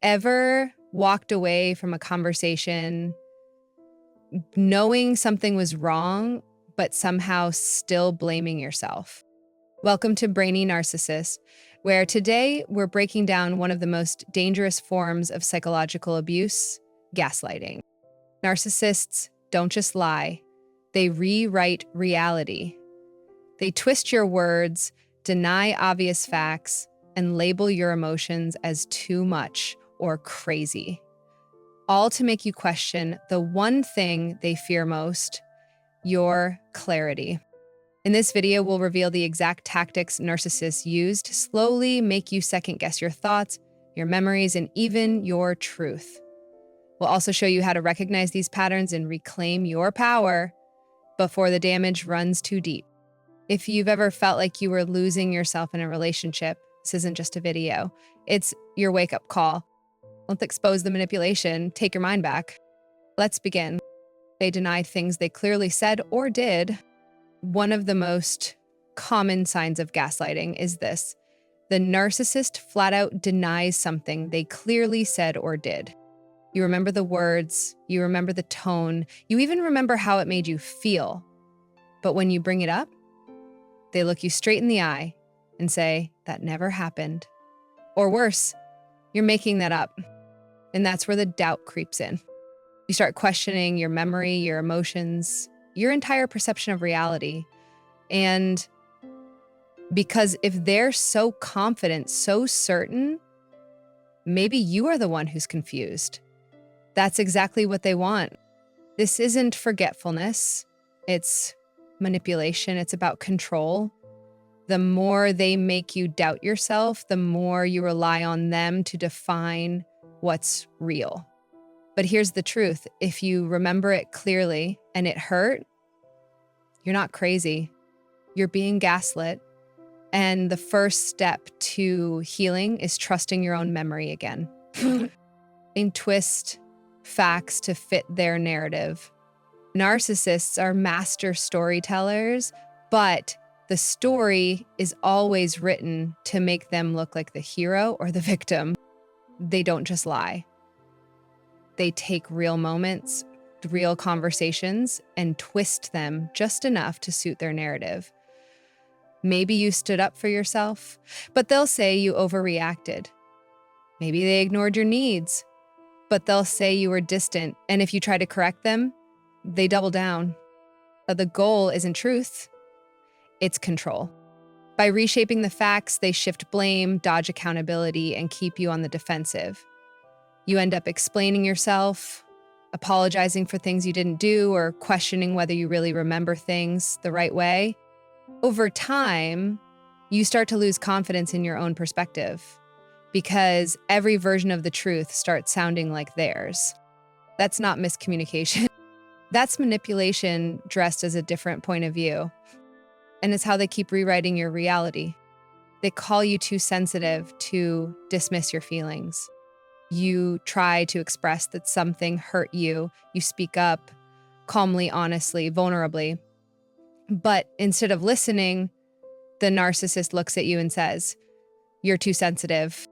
Ever walked away from a conversation knowing something was wrong, but somehow still blaming yourself? Welcome to Brainy Narcissist, where today we're breaking down one of the most dangerous forms of psychological abuse, gaslighting. Narcissists don't just lie, they rewrite reality. They twist your words, deny obvious facts, and label your emotions as too much or crazy, all to make you question the one thing they fear most: your clarity. In this video, we'll reveal the exact tactics narcissists use to slowly make you second-guess your thoughts, your memories, and even your truth. We'll also show you how to recognize these patterns and reclaim your power before the damage runs too deep. If you've ever felt like you were losing yourself in a relationship, this isn't just a video, it's your wake-up call. Let's expose the manipulation, take your mind back. Let's begin. They deny things they clearly said or did. One of the most common signs of gaslighting is this: the narcissist flat out denies something they clearly said or did. You remember the words, you remember the tone, you even remember how it made you feel. But when you bring it up, they look you straight in the eye and say, "That never happened." Or worse, "You're making that up." And that's where the doubt creeps in. You start questioning your memory, your emotions, your entire perception of reality. And because if they're so confident, so certain, maybe you are the one who's confused. That's exactly what they want. This isn't forgetfulness. It's manipulation. It's about control. The more they make you doubt yourself, the more you rely on them to define what's real. But here's the truth. If you remember it clearly and it hurt, you're not crazy. You're being gaslit. And the first step to healing is trusting your own memory again. And twist facts to fit their narrative. Narcissists are master storytellers, but the story is always written to make them look like the hero or the victim. They don't just lie. They take real moments, real conversations, and twist them just enough to suit their narrative. Maybe you stood up for yourself, but they'll say you overreacted. Maybe they ignored your needs, but they'll say you were distant, and if you try to correct them, they double down. But the goal isn't truth, it's control. By reshaping the facts, they shift blame, dodge accountability, and keep you on the defensive. You end up explaining yourself, apologizing for things you didn't do, or questioning whether you really remember things the right way. Over time, you start to lose confidence in your own perspective because every version of the truth starts sounding like theirs. That's not miscommunication. That's manipulation dressed as a different point of view. And it's how they keep rewriting your reality. They call you too sensitive to dismiss your feelings. You try to express that something hurt you. You speak up calmly, honestly, vulnerably. But instead of listening, the narcissist looks at you and says, "You're too sensitive."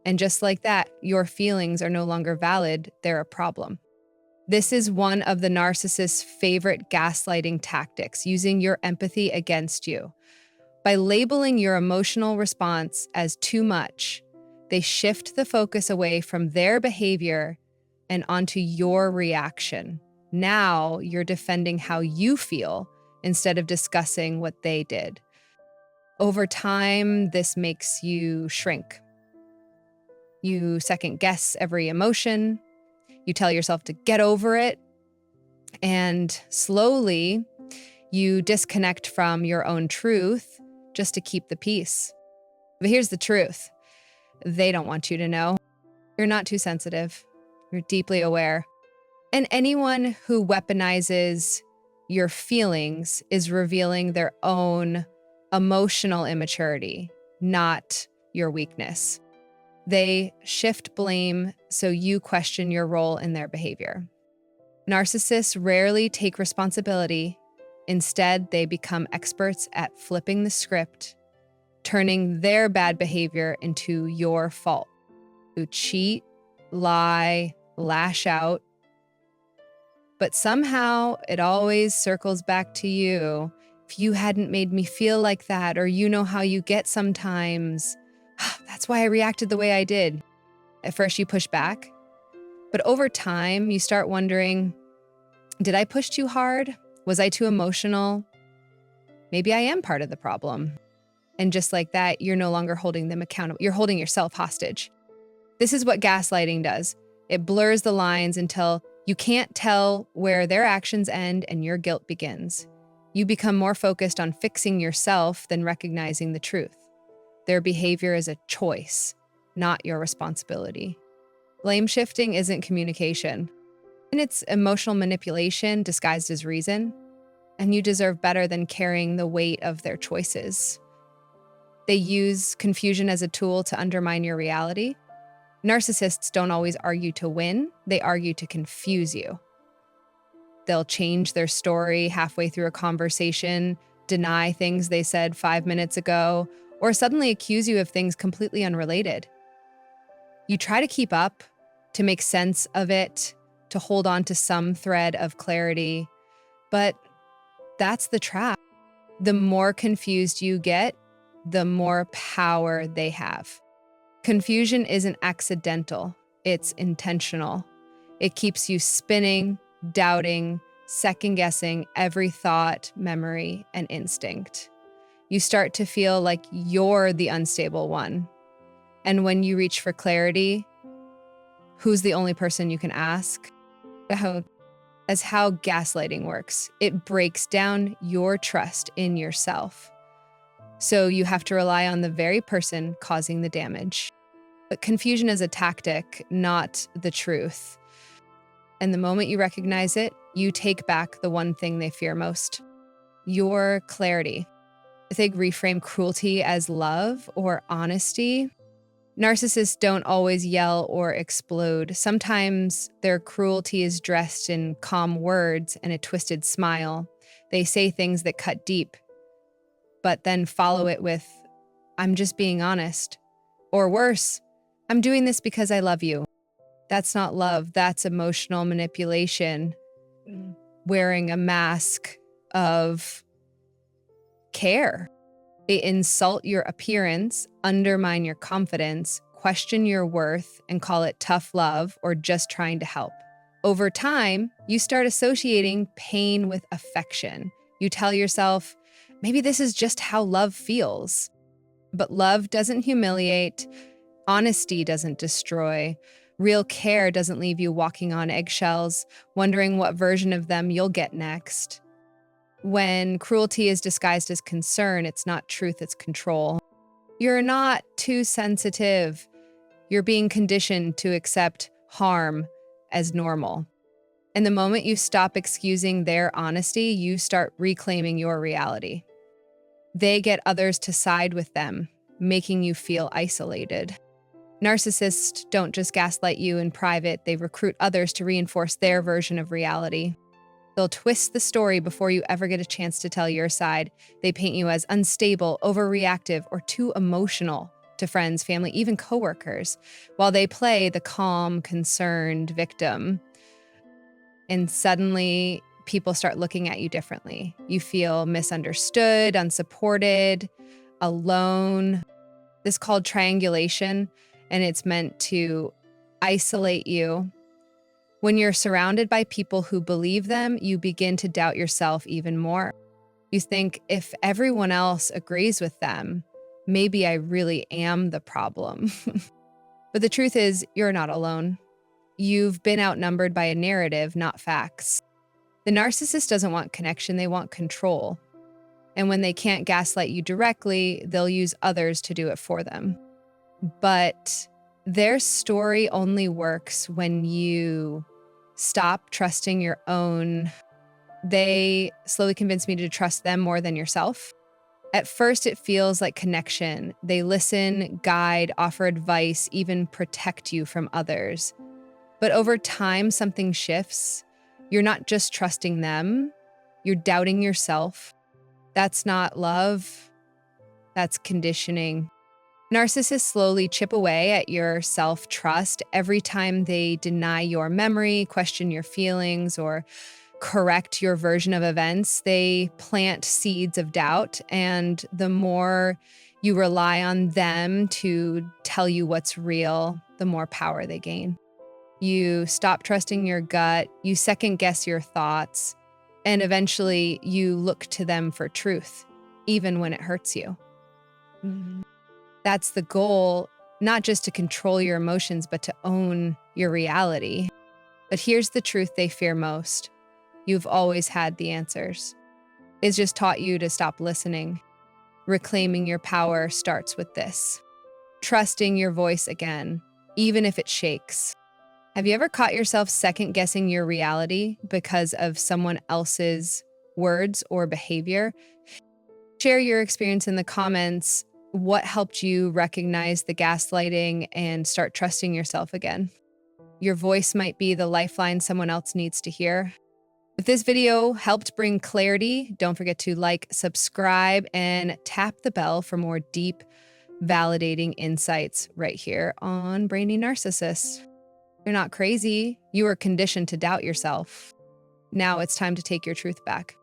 And just like that, your feelings are no longer valid. They're a problem. This is one of the narcissist's favorite gaslighting tactics, using your empathy against you. By labeling your emotional response as too much, they shift the focus away from their behavior and onto your reaction. Now you're defending how you feel instead of discussing what they did. Over time, this makes you shrink. You second guess every emotion. You tell yourself to get over it. And slowly, you disconnect from your own truth just to keep the peace. But here's the truth. They don't want you to know. You're not too sensitive. You're deeply aware. And anyone who weaponizes your feelings is revealing their own emotional immaturity, not your weakness. They shift blame so you question your role in their behavior. Narcissists rarely take responsibility. Instead, they become experts at flipping the script, turning their bad behavior into your fault. You cheat, lie, lash out. But somehow it always circles back to you. If you hadn't made me feel like that, or you know how you get sometimes, that's why I reacted the way I did. At first you push back, but over time you start wondering, did I push too hard? Was I too emotional? Maybe I am part of the problem. And just like that, you're no longer holding them accountable. You're holding yourself hostage. This is what gaslighting does. It blurs the lines until you can't tell where their actions end and your guilt begins. You become more focused on fixing yourself than recognizing the truth. Their behavior is a choice, not your responsibility. Blame shifting isn't communication, and it's emotional manipulation disguised as reason, and you deserve better than carrying the weight of their choices. They use confusion as a tool to undermine your reality. Narcissists don't always argue to win, they argue to confuse you. They'll change their story halfway through a conversation, deny things they said 5 minutes ago, or suddenly accuse you of things completely unrelated. You try to keep up, to make sense of it, to hold on to some thread of clarity, but that's the trap. The more confused you get, the more power they have. Confusion isn't accidental, it's intentional. It keeps you spinning, doubting, second-guessing every thought, memory, and instinct. You start to feel like you're the unstable one. And when you reach for clarity, who's the only person you can ask? As how gaslighting works. It breaks down your trust in yourself. So you have to rely on the very person causing the damage. But confusion is a tactic, not the truth. And the moment you recognize it, you take back the one thing they fear most: your clarity. If they reframe cruelty as love or honesty, narcissists don't always yell or explode. Sometimes their cruelty is dressed in calm words and a twisted smile. They say things that cut deep, but then follow it with, "I'm just being honest." Or worse, "I'm doing this because I love you." That's not love, that's emotional manipulation, wearing a mask of care. They insult your appearance, undermine your confidence, question your worth, and call it tough love or just trying to help. Over time, you start associating pain with affection. You tell yourself, maybe this is just how love feels. But love doesn't humiliate, honesty doesn't destroy, real care doesn't leave you walking on eggshells, wondering what version of them you'll get next. When cruelty is disguised as concern, it's not truth, it's control. You're not too sensitive. You're being conditioned to accept harm as normal. And the moment you stop excusing their honesty, you start reclaiming your reality. They get others to side with them, making you feel isolated. Narcissists don't just gaslight you in private, they recruit others to reinforce their version of reality. They'll twist the story before you ever get a chance to tell your side. They paint you as unstable, overreactive, or too emotional to friends, family, even coworkers, while they play the calm, concerned victim. And suddenly, people start looking at you differently. You feel misunderstood, unsupported, alone. This is called triangulation, and it's meant to isolate you. When you're surrounded by people who believe them, you begin to doubt yourself even more. You think, if everyone else agrees with them, maybe I really am the problem. But the truth is, you're not alone. You've been outnumbered by a narrative, not facts. The narcissist doesn't want connection, they want control. And when they can't gaslight you directly, they'll use others to do it for them. But their story only works when you stop trusting your own. They slowly convince me to trust them more than yourself. At first, it feels like connection. They listen, guide, offer advice, even protect you from others. But over time, something shifts. You're not just trusting them, you're doubting yourself. That's not love, that's conditioning. Narcissists slowly chip away at your self-trust every time they deny your memory, question your feelings, or correct your version of events. They plant seeds of doubt, and the more you rely on them to tell you what's real, the more power they gain. You stop trusting your gut, you second guess your thoughts, and eventually you look to them for truth, even when it hurts you. That's the goal, not just to control your emotions, but to own your reality. But here's the truth they fear most. You've always had the answers. It's just taught you to stop listening. Reclaiming your power starts with this. Trusting your voice again, even if it shakes. Have you ever caught yourself second guessing your reality because of someone else's words or behavior? Share your experience in the comments. What helped you recognize the gaslighting and start trusting yourself again? Your voice might be the lifeline someone else needs to hear. If this video helped bring clarity, don't forget to like, subscribe, and tap the bell for more deep, validating insights right here on Brainy Narcissist. You're not crazy. You were conditioned to doubt yourself. Now it's time to take your truth back.